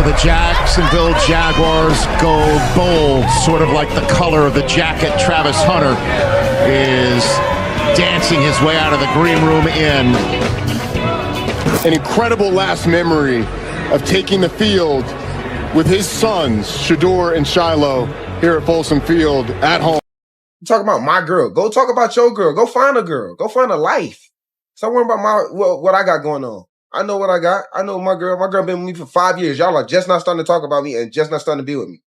the Jacksonville Jaguars go bold, sort of like the color of the jacket Travis Hunter is dancing his way out of the green room in. An incredible last memory of taking the field with his sons, Shador and Shiloh, here at Folsom Field at home. Talk about my girl. Go talk about your girl. Go find a girl. Go find a life. Stop worrying about what I got going on. I know what I got. I know my girl. My girl been with me for 5 years. Y'all are just not starting to talk about me and just not starting to be with me.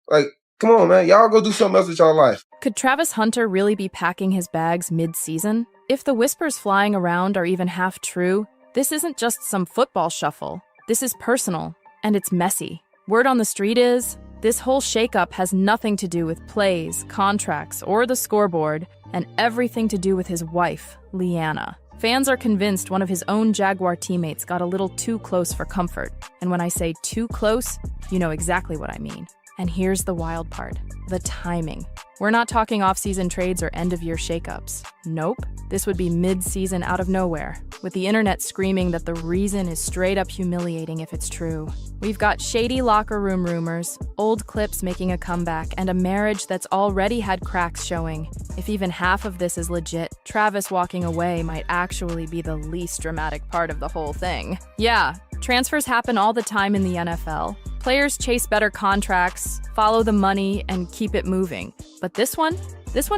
Like, come on, man. Y'all go do something else with y'all life. Could Travis Hunter really be packing his bags mid-season? If the whispers flying around are even half true, this isn't just some football shuffle. This is personal, and it's messy. Word on the street is, this whole shakeup has nothing to do with plays, contracts, or the scoreboard, and everything to do with his wife, Leanna. Fans are convinced one of his own Jaguar teammates got a little too close for comfort. And when I say too close, you know exactly what I mean. And here's the wild part, the timing. We're not talking off-season trades or end-of-year shakeups. Nope, this would be mid-season out of nowhere, with the internet screaming that the reason is straight up humiliating if it's true. We've got shady locker room rumors, old clips making a comeback, and a marriage that's already had cracks showing. If even half of this is legit, Travis walking away might actually be the least dramatic part of the whole thing. Yeah, transfers happen all the time in the NFL. Players chase better contracts, follow the money, and keep it moving. But this one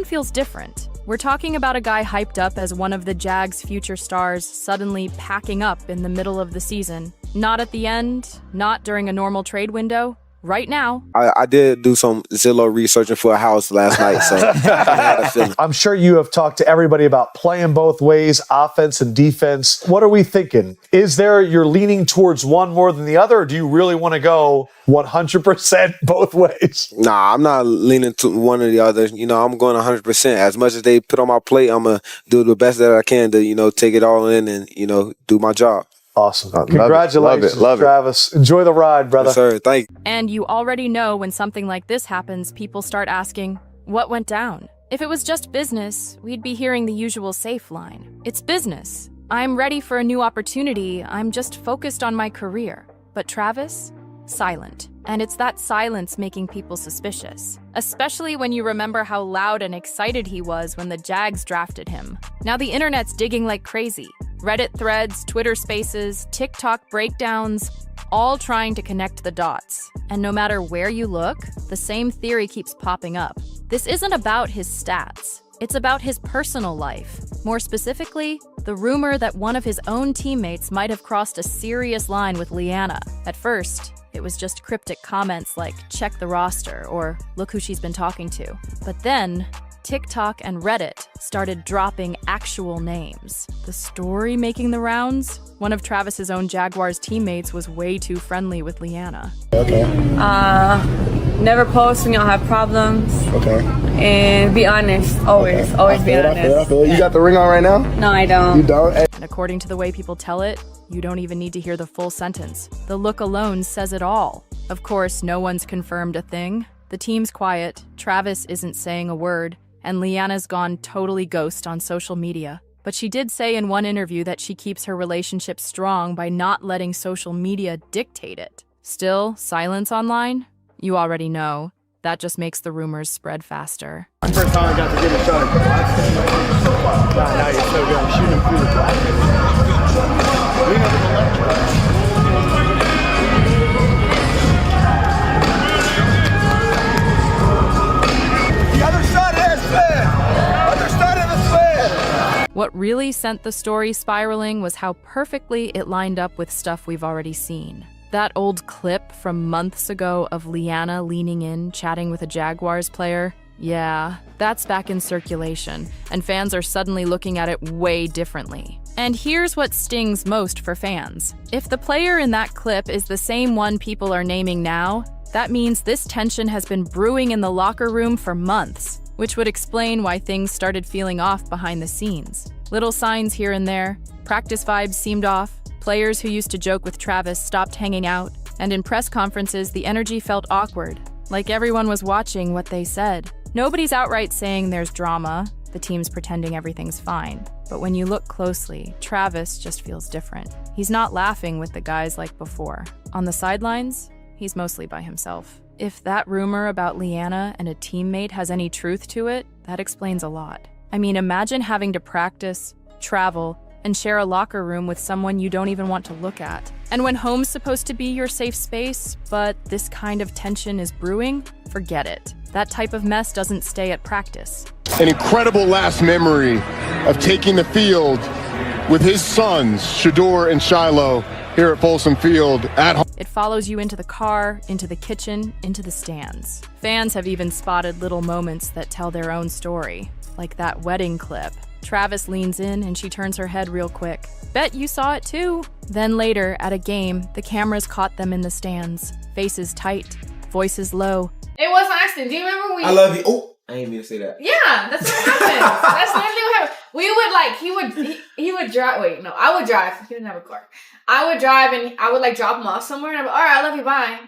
feels different. We're talking about a guy hyped up as one of the Jags' future stars suddenly packing up in the middle of the season. Not at the end, not during a normal trade window. Right now. I did do some Zillow researching for a house last night, so I had a feeling. I'm sure you have talked to everybody about playing both ways, offense and defense. What are we thinking? Is there, you're leaning towards one more than the other, or do you really want to go 100% both ways? Nah, I'm not leaning to one or the other. You know, I'm going 100%. As much as they put on my plate, I'm going to do the best that I can to, you know, take it all in and, you know, do my job. Awesome. Congratulations, love it. Travis. Enjoy the ride, brother. Yes, sir. Thank you. And you already know when something like this happens, people start asking, what went down? If it was just business, we'd be hearing the usual safe line. It's business. I'm ready for a new opportunity. I'm just focused on my career. But Travis? Silent. And it's that silence making people suspicious. Especially when you remember how loud and excited he was when the Jags drafted him. Now the internet's digging like crazy. Reddit threads, Twitter spaces, TikTok breakdowns, all trying to connect the dots. And no matter where you look, the same theory keeps popping up. This isn't about his stats. It's about his personal life. More specifically, the rumor that one of his own teammates might have crossed a serious line with Leanna. At first, it was just cryptic comments like, check the roster, or look who she's been talking to. But then, TikTok and Reddit started dropping actual names. The story making the rounds? One of Travis's own Jaguars teammates was way too friendly with Leanna. Okay. Never post when y'all have problems. Okay. And be honest, always be honest. I feel it. You got the ring on right now? No, I don't. You don't? Hey. And according to the way people tell it, you don't even need to hear the full sentence. The look alone says it all. Of course, no one's confirmed a thing. The team's quiet, Travis isn't saying a word, and Leanna's gone totally ghost on social media. But she did say in one interview that she keeps her relationship strong by not letting social media dictate it. Still, silence online? You already know. That just makes the rumors spread faster. First time I got to get a shot. Now you're so good. I'm shooting through the glass. The other side has fair. Other side of the fair. What really sent the story spiraling was how perfectly it lined up with stuff we've already seen. That old clip from months ago of Leanna leaning in, chatting with a Jaguars player, yeah, that's back in circulation, and fans are suddenly looking at it way differently. And here's what stings most for fans. If the player in that clip is the same one people are naming now, that means this tension has been brewing in the locker room for months, which would explain why things started feeling off behind the scenes. Little signs here and there, practice vibes seemed off, players who used to joke with Travis stopped hanging out, and in press conferences the energy felt awkward, like everyone was watching what they said. Nobody's outright saying there's drama, the team's pretending everything's fine. But when you look closely, Travis just feels different. He's not laughing with the guys like before. On the sidelines, he's mostly by himself. If that rumor about Leanna and a teammate has any truth to it, that explains a lot. I mean, imagine having to practice, travel, and share a locker room with someone you don't even want to look at. And when home's supposed to be your safe space, but this kind of tension is brewing, forget it. That type of mess doesn't stay at practice. An incredible last memory of taking the field with his sons, Shador and Shiloh, here at Folsom Field at home. It follows you into the car, into the kitchen, into the stands. Fans have even spotted little moments that tell their own story, like that wedding clip. Travis leans in and she turns her head real quick. Bet you saw it too. Then later, at a game, the cameras caught them in the stands. Faces tight, voices low. It was an accident. Do you remember when I love you. Oh, I ain't mean to say that. Yeah, that's what happened. That's literally what happened. We would like, he would drive. Wait, no, I would drive. He didn't have a car. I would drive and I would like drop him off somewhere and I'd be, all right, I love you, bye.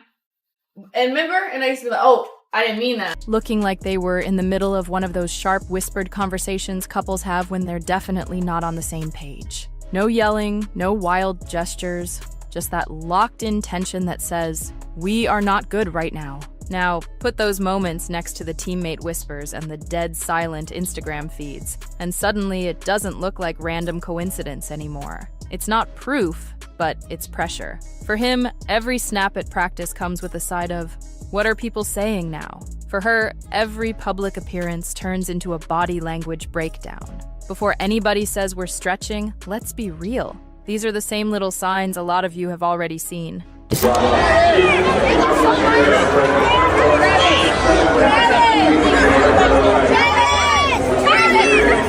And remember? And I used to be like, oh, I didn't mean that. Looking like they were in the middle of one of those sharp whispered conversations couples have when they're definitely not on the same page. No yelling, no wild gestures, just that locked-in tension that says, we are not good right now. Now, put those moments next to the teammate whispers and the dead silent Instagram feeds, and suddenly it doesn't look like random coincidence anymore. It's not proof, but it's pressure. For him, every snap at practice comes with a side of, what are people saying now? For her, every public appearance turns into a body language breakdown. Before anybody says we're stretching, let's be real. These are the same little signs a lot of you have already seen.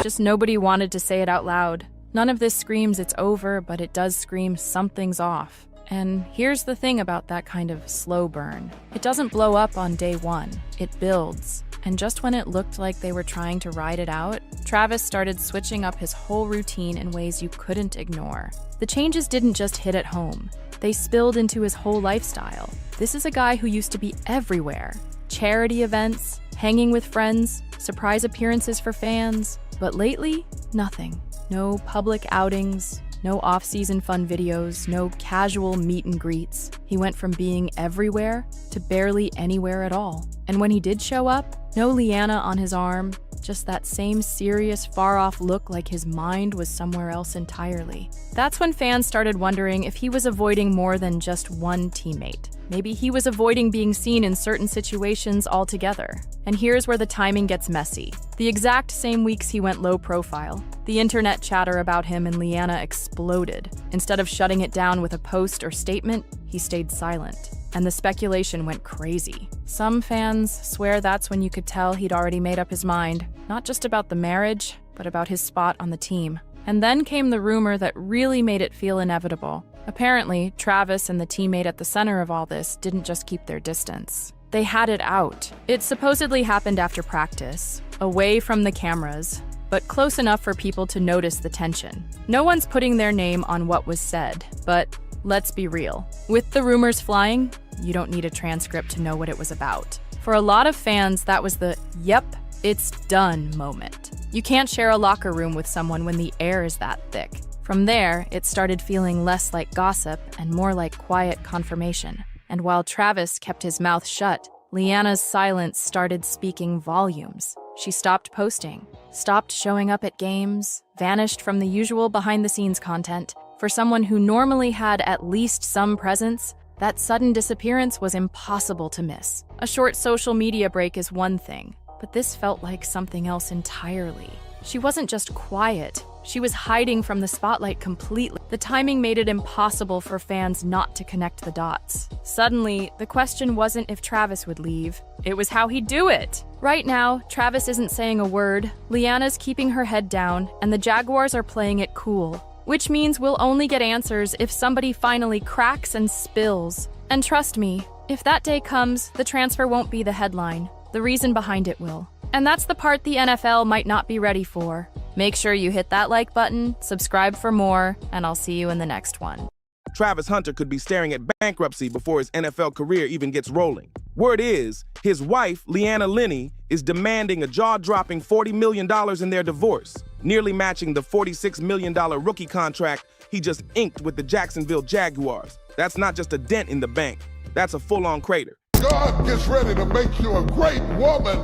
Just nobody wanted to say it out loud. None of this screams it's over, but it does scream something's off. And here's the thing about that kind of slow burn. It doesn't blow up on day one. It builds. And just when it looked like they were trying to ride it out, Travis started switching up his whole routine in ways you couldn't ignore. The changes didn't just hit at home. They spilled into his whole lifestyle. This is a guy who used to be everywhere. Charity events, hanging with friends, surprise appearances for fans. But lately, nothing. No public outings, no off-season fun videos, no casual meet and greets. He went from being everywhere to barely anywhere at all. And when he did show up, no Leanna on his arm, just that same serious, far-off look like his mind was somewhere else entirely. That's when fans started wondering if he was avoiding more than just one teammate. Maybe he was avoiding being seen in certain situations altogether. And here's where the timing gets messy. The exact same weeks he went low profile, the internet chatter about him and Leanna exploded. Instead of shutting it down with a post or statement, he stayed silent. And the speculation went crazy. Some fans swear that's when you could tell he'd already made up his mind, not just about the marriage, but about his spot on the team. And then came the rumor that really made it feel inevitable. Apparently, Travis and the teammate at the center of all this didn't just keep their distance. They had it out. It supposedly happened after practice, away from the cameras, but close enough for people to notice the tension. No one's putting their name on what was said, but let's be real. With the rumors flying, you don't need a transcript to know what it was about. For a lot of fans, that was the, yep, it's done moment. You can't share a locker room with someone when the air is that thick. From there, it started feeling less like gossip and more like quiet confirmation. And while Travis kept his mouth shut, Leanna's silence started speaking volumes. She stopped posting, stopped showing up at games, vanished from the usual behind-the-scenes content. For someone who normally had at least some presence, that sudden disappearance was impossible to miss. A short social media break is one thing, but this felt like something else entirely. She wasn't just quiet, she was hiding from the spotlight completely. The timing made it impossible for fans not to connect the dots. Suddenly, the question wasn't if Travis would leave, it was how he'd do it. Right now, Travis isn't saying a word, Leanna's keeping her head down, and the Jaguars are playing it cool. Which means we'll only get answers if somebody finally cracks and spills. And trust me, if that day comes, the transfer won't be the headline. The reason behind it will. And that's the part the NFL might not be ready for. Make sure you hit that like button, subscribe for more, and I'll see you in the next one. Travis Hunter could be staring at bankruptcy before his NFL career even gets rolling. Word is, his wife, Leanna Linney, is demanding a jaw-dropping $40 million in their divorce, nearly matching the $46 million rookie contract he just inked with the Jacksonville Jaguars. That's not just a dent in the bank. That's a full-on crater. God gets ready to make you a great woman.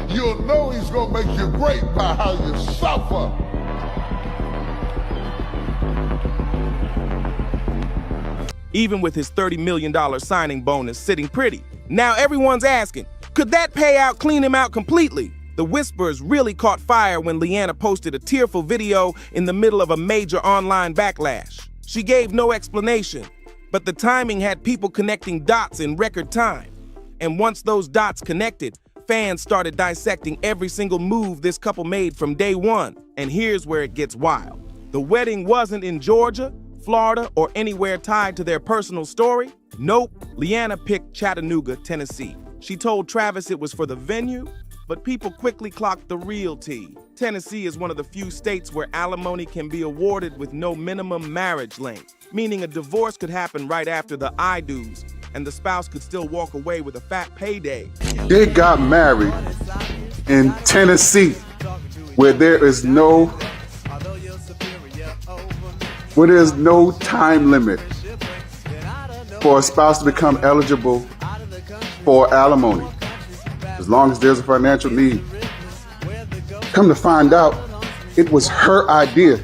You'll know he's going to make you great by how you suffer. Even with his $30 million signing bonus sitting pretty. Now everyone's asking, could that payout clean him out completely? The whispers really caught fire when Leanna posted a tearful video in the middle of a major online backlash. She gave no explanation, but the timing had people connecting dots in record time. And once those dots connected, fans started dissecting every single move this couple made from day one. And here's where it gets wild. The wedding wasn't in Georgia, Florida, or anywhere tied to their personal story. Nope, Leanna picked Chattanooga, Tennessee. She told Travis it was for the venue, but people quickly clocked the real tea. Tennessee is one of the few states where alimony can be awarded with no minimum marriage length, meaning a divorce could happen right after the I do's, and the spouse could still walk away with a fat payday. They got married in Tennessee, where there's no time limit for a spouse to become eligible for alimony, as long as there's a financial need. Come to find out, it was her idea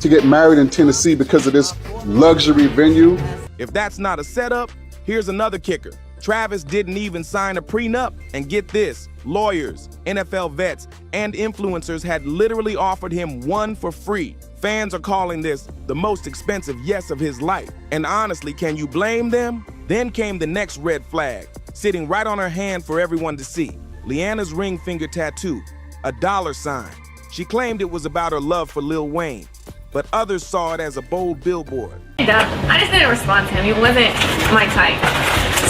to get married in Tennessee because of this luxury venue. If that's not a setup, here's another kicker. Travis didn't even sign a prenup. And get this, lawyers, NFL vets, and influencers had literally offered him one for free. Fans are calling this the most expensive yes of his life. And honestly, can you blame them? Then came the next red flag, sitting right on her hand for everyone to see. Leanna's ring finger tattoo, a $sign. She claimed it was about her love for Lil Wayne, but others saw it as a bold billboard. I just didn't respond to him. He wasn't my type.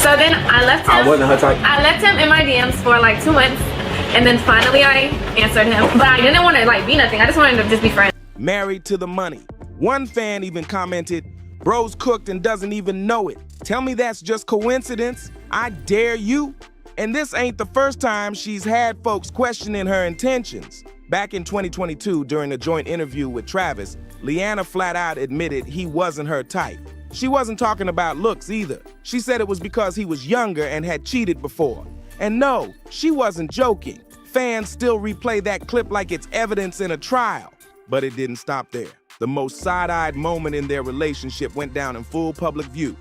So then I left him. I wasn't her type. I left him in my DMs for like 2 months, and then finally I answered him. But I didn't want to like be nothing. I just wanted to just be friends. Married to the money. One fan even commented, "Bro's cooked and doesn't even know it. Tell me that's just coincidence. I dare you." And this ain't the first time she's had folks questioning her intentions. Back in 2022, during a joint interview with Travis, Leanna flat out admitted he wasn't her type. She wasn't talking about looks either. She said it was because he was younger and had cheated before. And no, she wasn't joking. Fans still replay that clip like it's evidence in a trial. But it didn't stop there. The most side-eyed moment in their relationship went down in full public view.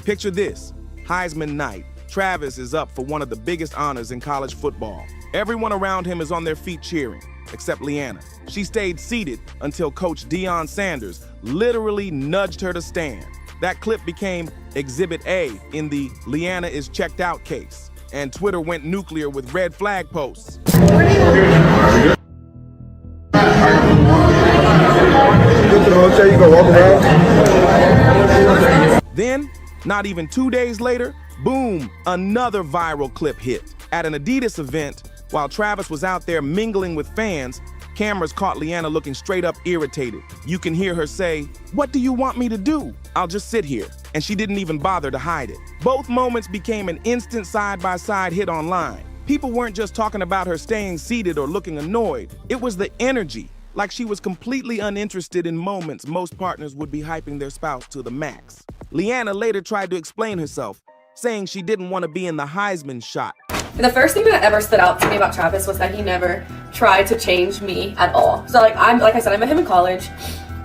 Picture this, Heisman night. Travis is up for one of the biggest honors in college football. Everyone around him is on their feet cheering, except Leanna. She stayed seated until Coach Deion Sanders literally nudged her to stand. That clip became Exhibit A in the Leanna is checked out case, and Twitter went nuclear with red flag posts. Then, not even 2 days later, boom, another viral clip hit. At an Adidas event, while Travis was out there mingling with fans, cameras caught Leanna looking straight up irritated. You can hear her say, "What do you want me to do? I'll just sit here." And she didn't even bother to hide it. Both moments became an instant side-by-side hit online. People weren't just talking about her staying seated or looking annoyed. It was the energy, like she was completely uninterested in moments most partners would be hyping their spouse to the max. Leanna later tried to explain herself, saying she didn't want to be in the Heisman shot. The first thing that ever stood out to me about Travis was that he never tried to change me at all. So like I said, I met him in college.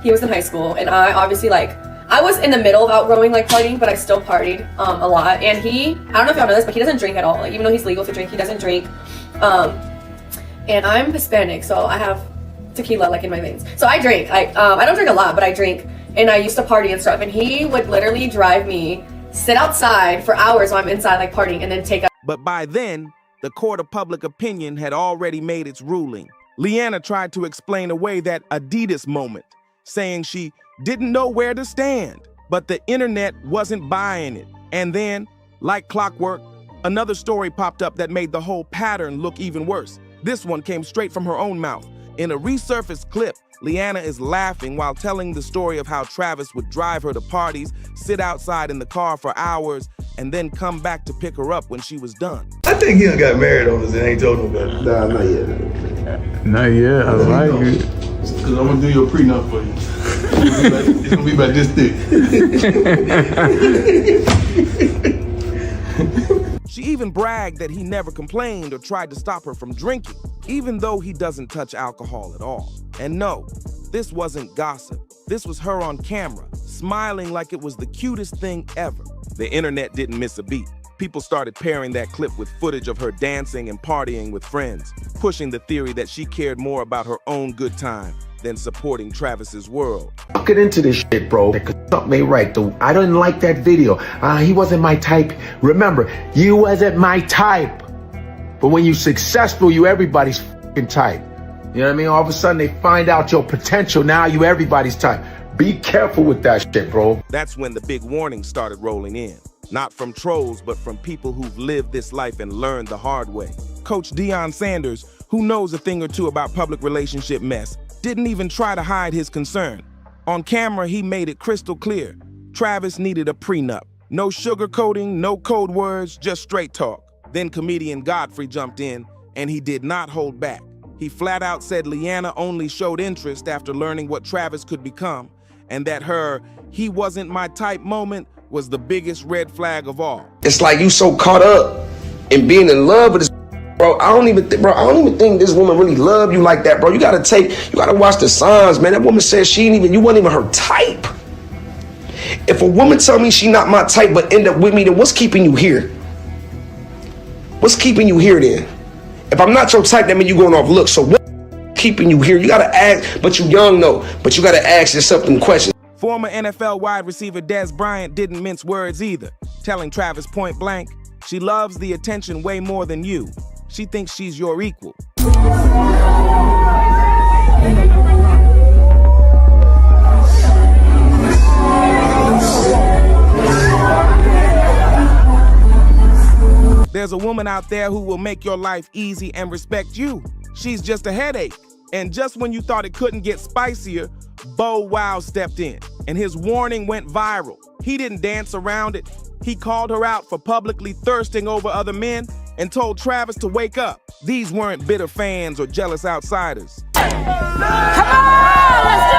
He was in high school, and I obviously I was in the middle of outgrowing partying, but I still partied a lot. And I don't know if y'all know this, but he doesn't drink at all. Even though he's legal to drink, he doesn't drink. And I'm Hispanic, so I have tequila in my veins. So I drink. I don't drink a lot, but I drink. And I used to party and stuff. And he would literally drive me, sit outside for hours while I'm inside partying, and then take a. But by then, the court of public opinion had already made its ruling. Leanna tried to explain away that Adidas moment, saying she didn't know where to stand. But the internet wasn't buying it. And then, like clockwork, another story popped up that made the whole pattern look even worse. This one came straight from her own mouth. In a resurfaced clip, Leanna is laughing while telling the story of how Travis would drive her to parties, sit outside in the car for hours, and then come back to pick her up when she was done. I think he done got married on us and ain't told nobody. Nah, not yet. Not yet. I like it. Because I'm going to do your prenup for you. It's going to be about this thick. She even bragged that he never complained or tried to stop her from drinking, even though he doesn't touch alcohol at all. And no, this wasn't gossip. This was her on camera, smiling like it was the cutest thing ever. The internet didn't miss a beat. People started pairing that clip with footage of her dancing and partying with friends, pushing the theory that she cared more about her own good time than supporting Travis's world. I'll get into this shit, bro, because something ain't right. I didn't like that video. He wasn't my type. Remember, you wasn't my type. But when you successful, you everybody's fucking type. You know what I mean? All of a sudden, they find out your potential. Now you everybody's type. Be careful with that shit, bro. That's when the big warnings started rolling in. Not from trolls, but from people who've lived this life and learned the hard way. Coach Deion Sanders, who knows a thing or two about public relationship mess, didn't even try to hide his concern. On camera, he made it crystal clear. Travis needed a prenup. No sugarcoating, no code words, just straight talk. Then comedian Godfrey jumped in, and he did not hold back. He flat out said Leanna only showed interest after learning what Travis could become, and that her "he wasn't my type" moment was the biggest red flag of all. It's like you so caught up in being in love with this, bro. I don't even think this woman really loved you like that, bro. You gotta watch the signs, man. That woman said you wasn't even her type. If a woman tell me she not my type but end up with me, then what's keeping you here? What's keeping you here then? If I'm not your type, that means you going off looks. So what's keeping you here? You gotta ask, but you young though, but you gotta ask yourself some questions. Former NFL wide receiver Dez Bryant didn't mince words either, telling Travis point blank, she loves the attention way more than you. She thinks she's your equal. There's a woman out there who will make your life easy and respect you. She's just a headache. And just when you thought it couldn't get spicier, Bo Wow stepped in, and his warning went viral. He didn't dance around it. He called her out for publicly thirsting over other men and told Travis to wake up. These weren't bitter fans or jealous outsiders. Come on, let's do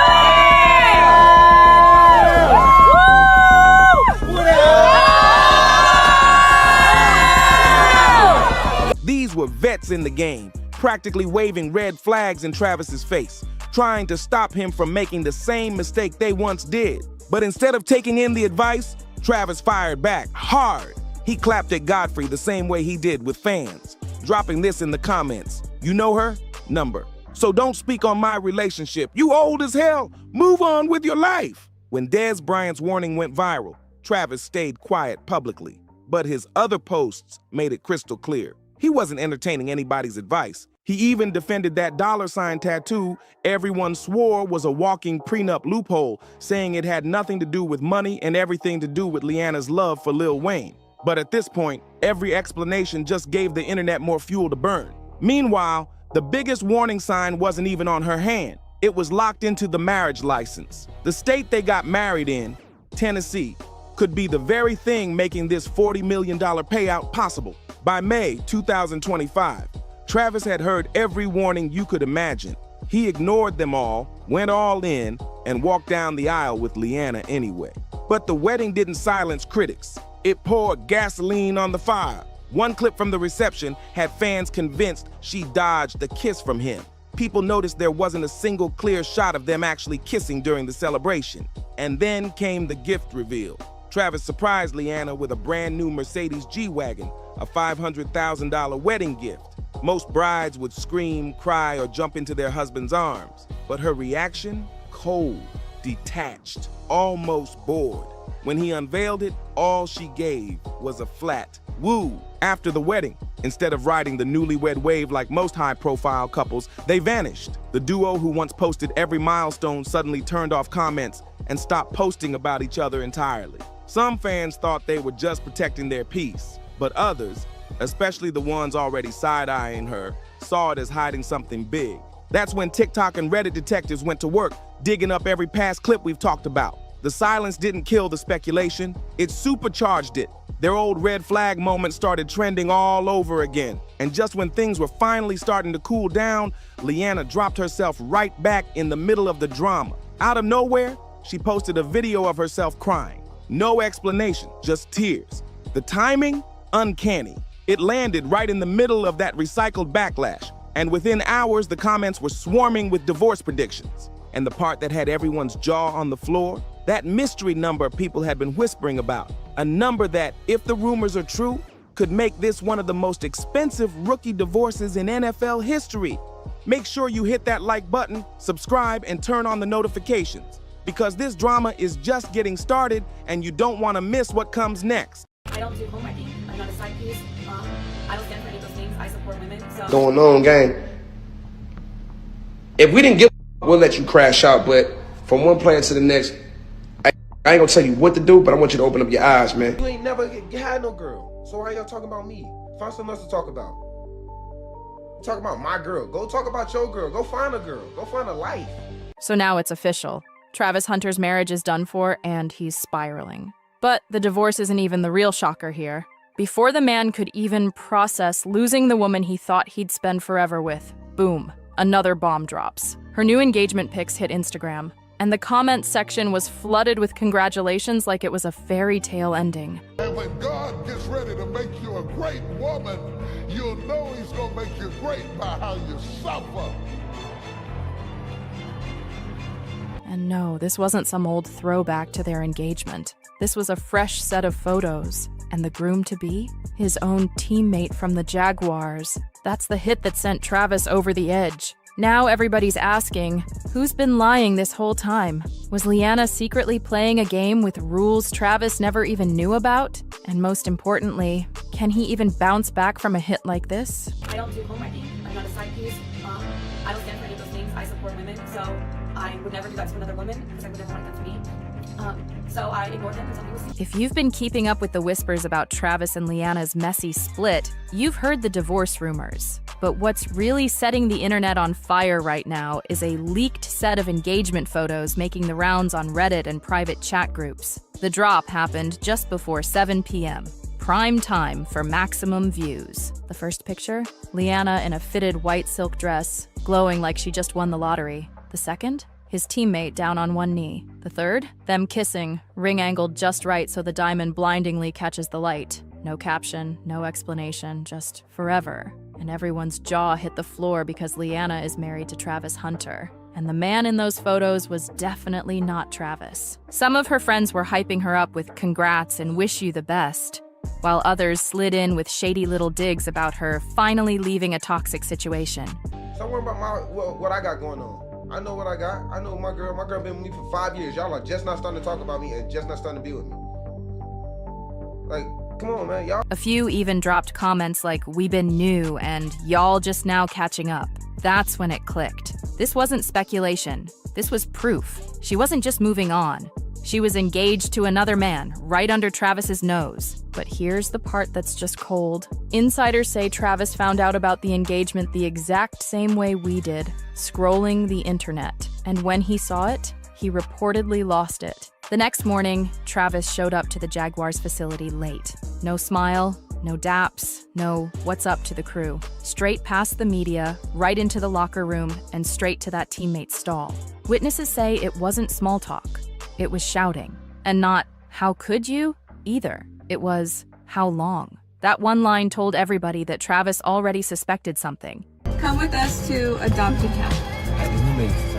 it! These were vets in the game, practically waving red flags in Travis's face, trying to stop him from making the same mistake they once did. But instead of taking in the advice, Travis fired back hard. He clapped at Godfrey the same way he did with fans, dropping this in the comments. You know her? Number. So don't speak on my relationship. You old as hell. Move on with your life. When Dez Bryant's warning went viral, Travis stayed quiet publicly, but his other posts made it crystal clear. He wasn't entertaining anybody's advice. He even defended that $sign tattoo everyone swore was a walking prenup loophole, saying it had nothing to do with money and everything to do with Leanna's love for Lil Wayne. But at this point, every explanation just gave the internet more fuel to burn. Meanwhile, the biggest warning sign wasn't even on her hand. It was locked into the marriage license. The state they got married in, Tennessee, could be the very thing making this $40 million payout possible. By May 2025, Travis had heard every warning you could imagine. He ignored them all, went all in, and walked down the aisle with Leanna anyway. But the wedding didn't silence critics. It poured gasoline on the fire. One clip from the reception had fans convinced she dodged the kiss from him. People noticed there wasn't a single clear shot of them actually kissing during the celebration. And then came the gift reveal. Travis surprised Leanna with a brand new Mercedes G-Wagon, a $500,000 wedding gift. Most brides would scream, cry, or jump into their husband's arms. But her reaction? Cold, detached, almost bored. When he unveiled it, all she gave was a flat woo. After the wedding, instead of riding the newlywed wave like most high-profile couples, they vanished. The duo who once posted every milestone suddenly turned off comments and stopped posting about each other entirely. Some fans thought they were just protecting their peace, but others, especially the ones already side-eyeing her, saw it as hiding something big. That's when TikTok and Reddit detectives went to work, digging up every past clip we've talked about. The silence didn't kill the speculation, it supercharged it. Their old red flag moment started trending all over again. And just when things were finally starting to cool down, Leanna dropped herself right back in the middle of the drama. Out of nowhere, she posted a video of herself crying. No explanation, just tears. The timing? Uncanny. It landed right in the middle of that recycled backlash. And within hours, the comments were swarming with divorce predictions. And the part that had everyone's jaw on the floor? That mystery number people had been whispering about. A number that, if the rumors are true, could make this one of the most expensive rookie divorces in NFL history. Make sure you hit that like button, subscribe, and turn on the notifications. Because this drama is just getting started, and you don't want to miss what comes next. I don't do homewriting. I'm not a side piece. I don't stand for any of those things. I support women. So Going on, gang. If we didn't give a we'll let you crash out, but from one player to the next, I ain't gonna tell you what to do, but I want you to open up your eyes, man. You ain't never had no girl. So why y'all talking about me? Find something else to talk about. Talk about my girl. Go talk about your girl. Go find a girl. Go find a life. So now it's official. Travis Hunter's marriage is done for, and he's spiraling. But the divorce isn't even the real shocker here. Before the man could even process losing the woman he thought he'd spend forever with, boom, another bomb drops. Her new engagement pics hit Instagram, and the comments section was flooded with congratulations like it was a fairy tale ending. And when God gets ready to make you a great woman, you'll know he's gonna make you great by how you suffer. And no, this wasn't some old throwback to their engagement. This was a fresh set of photos. And the groom-to-be? His own teammate from the Jaguars. That's the hit that sent Travis over the edge. Now everybody's asking, who's been lying this whole time? Was Leanna secretly playing a game with rules Travis never even knew about? And most importantly, can he even bounce back from a hit like this? I don't do homewriting. I'm not a side piece. I don't stand for any of those things. I support women, so I would never do that to another woman because I would never want that to me. So I ignored him until he was. If you've been keeping up with the whispers about Travis and Leanna's messy split, you've heard the divorce rumors. But what's really setting the internet on fire right now is a leaked set of engagement photos making the rounds on Reddit and private chat groups. The drop happened just before 7 p.m. Prime time for maximum views. The first picture? Leanna in a fitted white silk dress, glowing like she just won the lottery. The second? His teammate down on one knee. The third? Them kissing, ring angled just right so the diamond blindingly catches the light. No caption, no explanation, just forever. And everyone's jaw hit the floor because Leanna is married to Travis Hunter. And the man in those photos was definitely not Travis. Some of her friends were hyping her up with congrats and wish you the best, while others slid in with shady little digs about her finally leaving a toxic situation. Stop worrying about what I got going on. I know what I got. I know my girl. My girl been with me for 5 years. Y'all are just not starting to talk about me and just not starting to be with me. Like, come on, man. Y'all. A few even dropped comments like, "We been new," and "Y'all just now catching up." That's when it clicked. This wasn't speculation. This was proof. She wasn't just moving on. She was engaged to another man, right under Travis's nose. But here's the part that's just cold. Insiders say Travis found out about the engagement the exact same way we did, scrolling the internet. And when he saw it, he reportedly lost it. The next morning, Travis showed up to the Jaguars facility late. No smile, no daps, no what's up to the crew. Straight past the media, right into the locker room, and straight to that teammate's stall. Witnesses say it wasn't small talk. It was shouting. And not, "How could you?" either. It was, "How long?" That one line told everybody that Travis already suspected something. Come with us to adopt a cat.